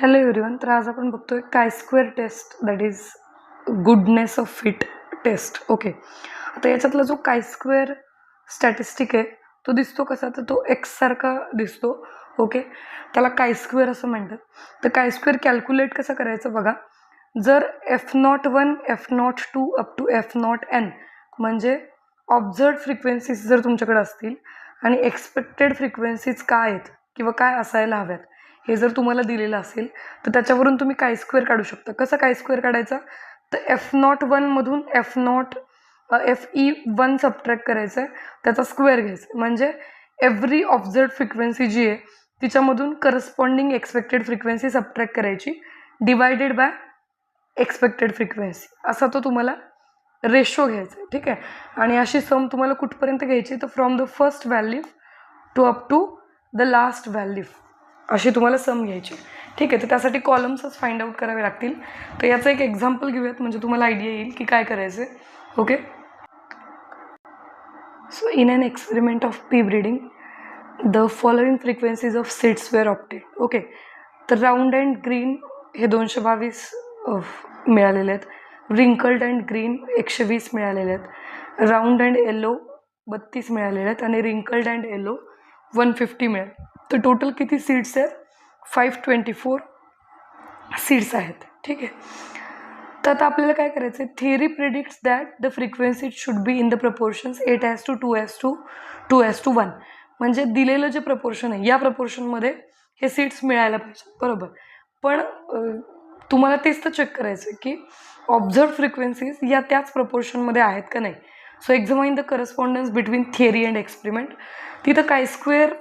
Hello everyone. तर आज आपण बघतोय chi square test, that is goodness of fit test. Okay, आता याच्यातला जो काय स्क्वेअर स्टॅटिस्टिक आहे तो दिसतो कसा, तर तो एक्स सारखा दिसतो. ओके, त्याला काय स्क्वेअर असं म्हणतात. तर काय स्क्वेअर कॅल्क्युलेट कसं करायचं बघा. जर F01 F02 up to F0n म्हणजे ऑब्झर्ड फ्रिक्वेन्सीज जर तुमच्याकडे असतील आणि एक्सपेक्टेड फ्रिक्वेन्सीज काय आहेत किंवा काय असायला हव्यात हे जर तुम्हाला दिलेलं असेल तर त्याच्यावरून तुम्ही काय स्क्वेअर काढू शकता. कसं काय स्क्वेअर काढायचा, तर F01 मधून FE1 सबट्रॅक्ट करायचं आहे, त्याचा स्क्वेअर घ्यायचा. म्हणजे एव्हरी ऑब्झर्ड फ्रिक्वेन्सी जी आहे तिच्यामधून करस्पॉन्डिंग एक्सपेक्टेड फ्रिक्वेन्सी सबट्रॅक्ट करायची, डिवायडेड बाय एक्सपेक्टेड फ्रिक्वेन्सी, असा तो तुम्हाला रेशो घ्यायचा आहे. ठीक आहे, आणि अशी सम तुम्हाला कुठपर्यंत घ्यायची, तर from the first value to up to the last value अशी तुम्हाला सम घ्यायची. ठीक आहे, तर त्यासाठी कॉलम्सच फाइंड आउट करावे लागतील. तर याचं एक एक्झाम्पल घेऊयात म्हणजे तुम्हाला आयडिया येईल की काय करायचं आहे. Okay, so in an experiment of pea breeding the following frequencies of seeds were opted. Okay, तर राऊंड अँड ग्रीन हे 222 मिळालेले आहेत, रिंकल्ड अँड ग्रीन 120 मिळालेले आहेत, राऊंड अँड येलो 32 मिळालेले आहेत आणि रिंकल्ड अँड येलो 150 मिळाले. तर टोटल किती सीड्स आहेत, 524 सीड्स आहेत. ठीक आहे, तर आता आपल्याला काय करायचं आहे, theory predicts that the frequency should be in the proportions 8:2:2:1. म्हणजे दिलेलं जे प्रपोर्शन आहे या प्रपोर्शनमध्ये हे सीड्स मिळायला पाहिजे, बरोबर. पण तुम्हाला तेच तर चेक करायचं आहे की ऑब्झर्व फ्रिक्वेन्सीज या त्याच प्रपोर्शनमध्ये आहेत का नाही. So examine the correspondence between theory and experiment. तिथं chi square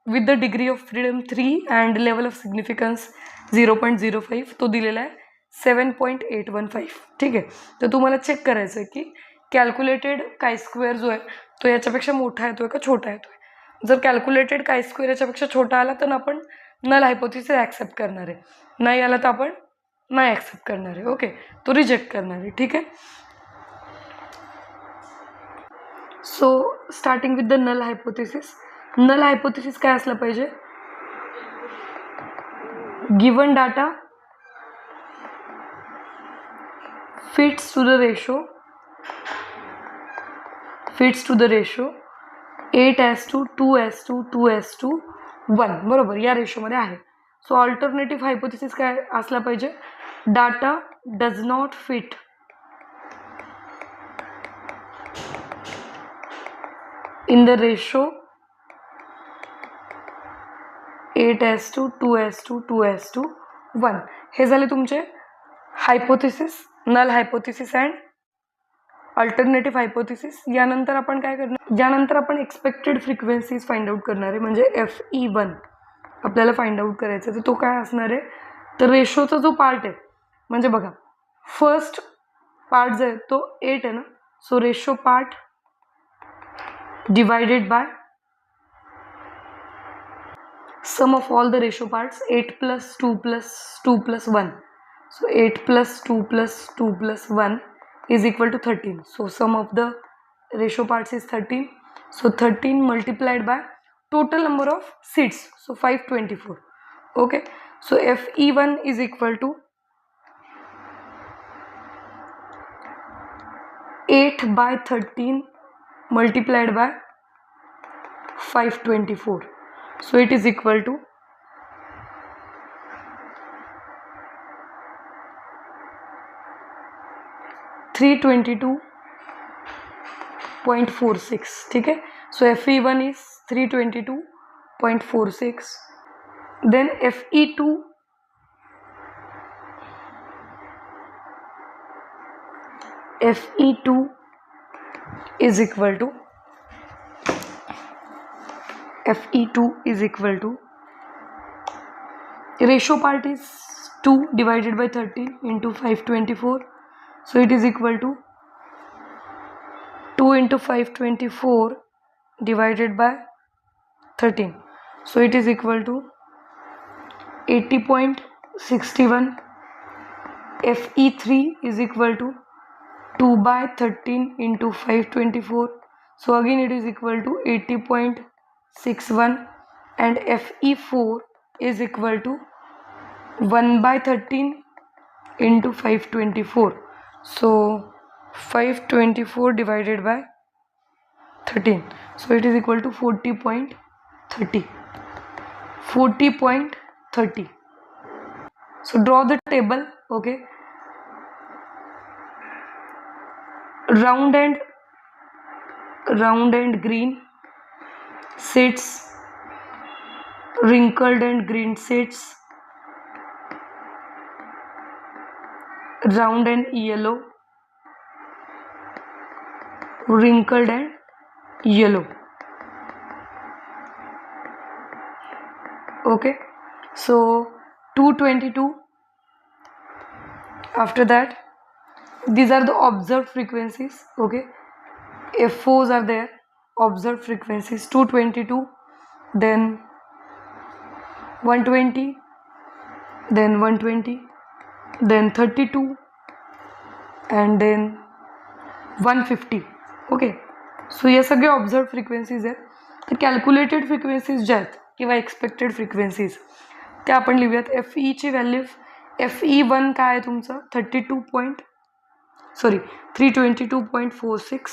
with the degree of freedom 3 and level of significance 0.05 तो दिलेला आहे 7.815. ठीक आहे, तर तुम्हाला चेक करायचं आहे की कॅल्क्युलेटेड काय स्क्वेअर जो आहे तो याच्यापेक्षा मोठा येतोय का छोटा येतोय. जर कॅल्क्युलेटेड काय स्क्वेअर याच्यापेक्षा छोटा आला तर आपण नल हायपोथेसिस ॲक्सेप्ट करणार आहे, नाही आला तर आपण नाही ॲक्सेप्ट करणार आहे. ओके, तो रिजेक्ट करणार आहे. ठीक आहे, so starting with the null hypothesis. Null hypothesis काय असलं पाहिजे, given data fits to the ratio 8:2:2:1, बरोबर, या रेशोमध्ये आहे. सो ऑल्टरनेटिव्ह हायपोथेसिस काय असला पाहिजे, data does not fit in the ratio 8:2:2:1. हे झाले तुमचे hypothesis, null hypothesis and alternative hypothesis. यानंतर आपण काय करणार, यानंतर आपण एक्सपेक्टेड फ्रिक्वेन्सीज फाइंड आउट करणार आहे. म्हणजे FE1 आपल्याला फाइंड आउट करायचं आहे. तर तो काय असणार आहे, तर रेशोचा जो पार्ट आहे, म्हणजे बघा फर्स्ट पार्ट जो आहे तो 8 आहे ना, so ratio part divided by sum of all the ratio parts 8 + 2 + 2 + 1. So 8 + 2 + 2 + 1 is equal to 13. So sum of the ratio parts is 13. So 13 multiplied by total number of seeds. So 524. Okay. So FE1 is equal to 8/13 multiplied by 524. So it is equal to 322.46. ठीक है, so FE1 is 322.46. then FE2 is equal to ratio part is 2 divided by 13 into 524. So it is equal to 2 into 524 divided by 13. So it is equal to 80.61. FE3 is equal to 2/13 into 524. So again it is equal to 80.61, and Fe4 is equal to 1/13 into 524. So 524 divided by 13. So it is equal to 40.30. 40.30. So draw the table. Okay. Round and green seats, wrinkled and green seats, round and yellow, wrinkled and yellow. Okay, so 222. After that, these are the observed frequencies. Okay, FOs are there, observed frequencies. 222, then 120, then 120, then 32, and then 150. Okay, so या सगळे observe frequencies आहेत. तर calculated frequencies ज्या आहेत किंवा expected frequencies त्या आपण लिहूयात. FEची व्हॅल्यू FE1 काय आहे तुमचं 322.46,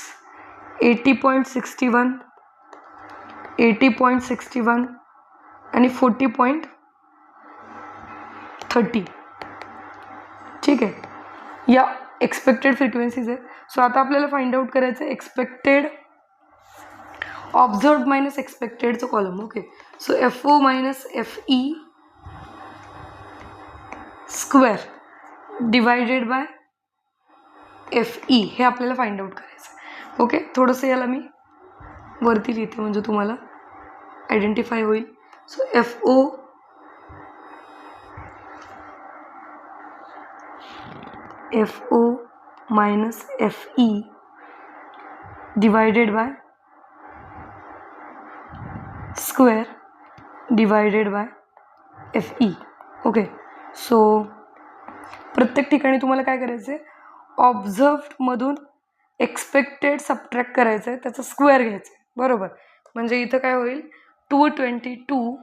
80.61, 80.61 आणि 40.30. ठीक आहे, या एक्सपेक्टेड फ्रिक्वेन्सीज आहेत. सो आता आपल्याला फाइंड आउट करायचं एक्सपेक्टेड ऑब्झर्व्ड मायनस एक्सपेक्टेडचं column. Okay, so FO minus FE square divided by FE हे आपल्याला फाइंड आउट करायचं. ओके, थोडंसं याला मी वरती लिहिते म्हणजे तुम्हाला आयडेंटिफाय होईल. So FO minus FE divided by square divided by FE. Okay, so प्रत्येक ठिकाणी तुम्हाला काय करायचं आहे, ऑब्झर्व्डमधून एक्सपेक्टेड सबट्रॅक्ट करायचं आहे, त्याचा स्क्वेअर घ्यायचं आहे. बरोबर, म्हणजे इथं काय होईल 222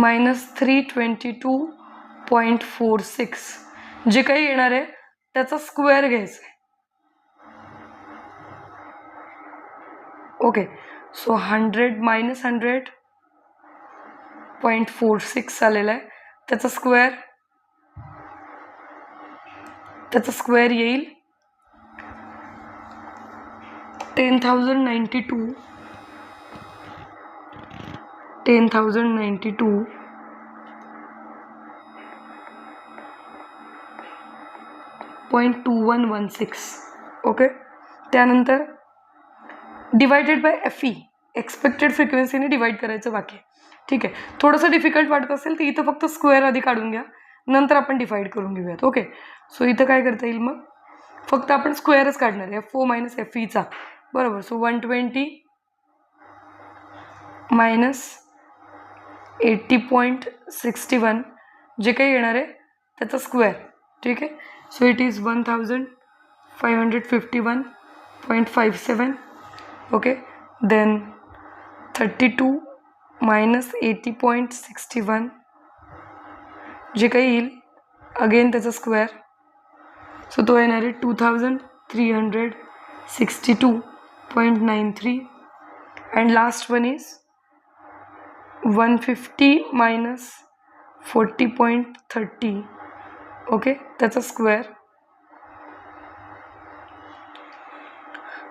minus 322.46 जे काही येणार आहे त्याचा स्क्वेअर घ्यायचा आहे. ओके, सो 100 minus 100.46 आलेला आहे. त्याचा स्क्वेअर येईल 10,092 .2116. ओके, त्यानंतर डिवायडेड बाय FE एक्सपेक्टेड फ्रिक्वेन्सीने डिवाइड करायचं बाकी. ठीक आहे, थोडंसं डिफिकल्ट वाटत असेल तर इथं फक्त स्क्वेअर आधी काढून घ्या, नंतर आपण डिवाइड करून घेऊयात. ओके, सो इथं काय करता येईल, मग फक्त आपण स्क्वेअरच काढणार आहे FO मायनस FEचा. बरोबर, सो 120 मायनस 80.61 जे काही येणार आहे त्याचा स्क्वेअर. ठीक आहे, so it is 1551.57. Okay, then 32 minus 80.61 जे काही येईल अगेन त्याचा स्क्वेअर. सो तो येणार आहे 2362.93. And last one is 150 minus 40.30. Okay, त्याचा स्क्वेअर.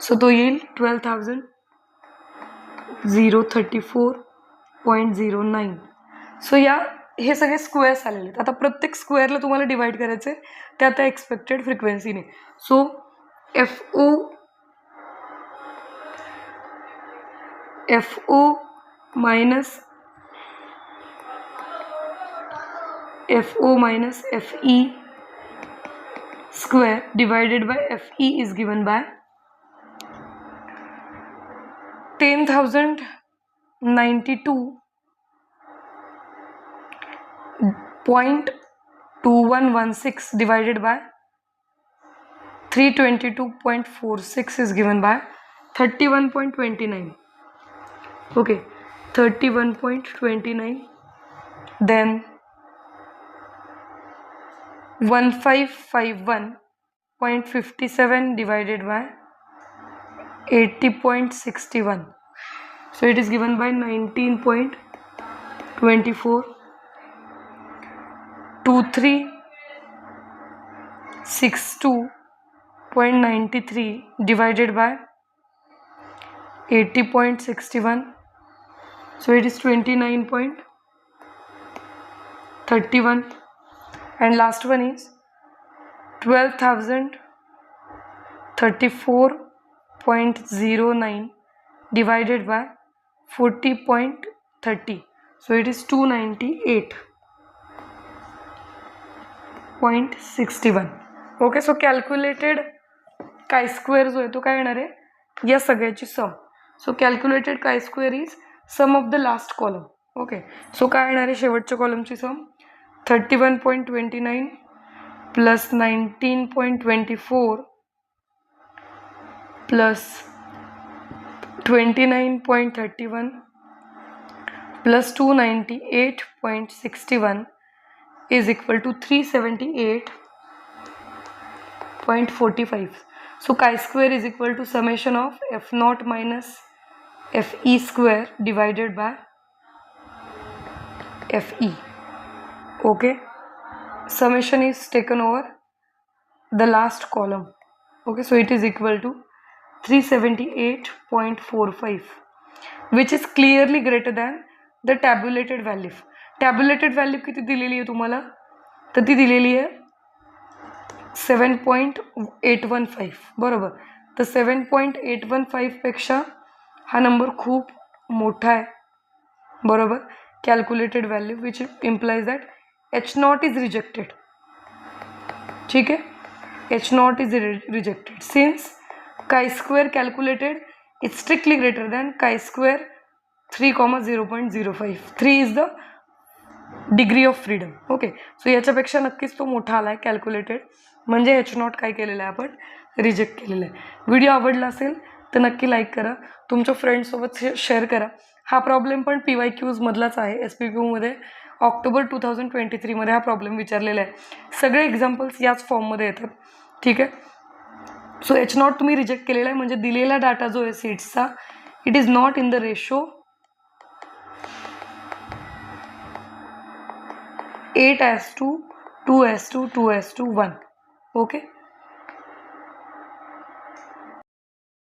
सो तो येईल 12,034.09. सो हे सगळे स्क्वेअर्स आलेले आहेत. आता प्रत्येक स्क्वेअरला तुम्हाला डिवाइड करायचे ते आता एक्सपेक्टेड फ्रिक्वेन्सीने. So FO minus FE square divided by FE is given by 10,092.2116 divided by 322.46 is given by 31.29. Okay, 31.29. Then 1551.57 divided by 80.61. So it is given by 19.24. 2362.93 divided by 80.61. So it is 29.31. And last one is 12,034.09 divided by 40.30. So it is 298.61. Okay. So calculated chi square जो आहे तो काय येणार आहे या सगळ्याची sum. So calculated chi square is sum of the last column. Okay. So काय येणार आहे शेवटच्या कॉलमची sum 31.29 plus 19.24 plus 29.31 plus 298.61 is equal to 378.45. So chi-square is equal to summation of f0 minus fe square divided by fe. Okay. Summation is taken over the last column. Okay. So it is equal to 378.45, which is clearly greater than the tabulated value. Tabulated value किती दिलेली आहे तुम्हाला, तर ती दिलेली आहे 7.815. बरोबर. तर 7.815 पेक्षा हा नंबर खूप मोठा आहे. बरोबर. Calculated value which implies that H0 is rejected. ठीक आहे. H0 is rejected since chi square calculated is strictly greater than chi square 3,0.05. 3 is the degree of freedom. Okay. So याच्यापेक्षा नक्कीच तो मोठा आला आहे कॅल्क्युलेटेड, म्हणजे H0 काय केलेलं आहे आपण रिजेक्ट केलेलं आहे. व्हिडिओ आवडला असेल तर नक्की लाईक करा, तुमच्या फ्रेंड्ससोबत शेअर करा. हा प्रॉब्लेम पण PYQs मधलाच आहे. SPQमध्ये ऑक्टोबर 2023 हा प्रॉब्लेम विचारलेला आहे. सगळे एक्झाम्पल्स याच फॉर्ममध्ये येतात. ठीक आहे. सो H0 तुम्ही रिजेक्ट केलेला आहे म्हणजे दिलेला डाटा जो आहे सीट्सचा it is not in the ratio 8:2:2:1. Okay.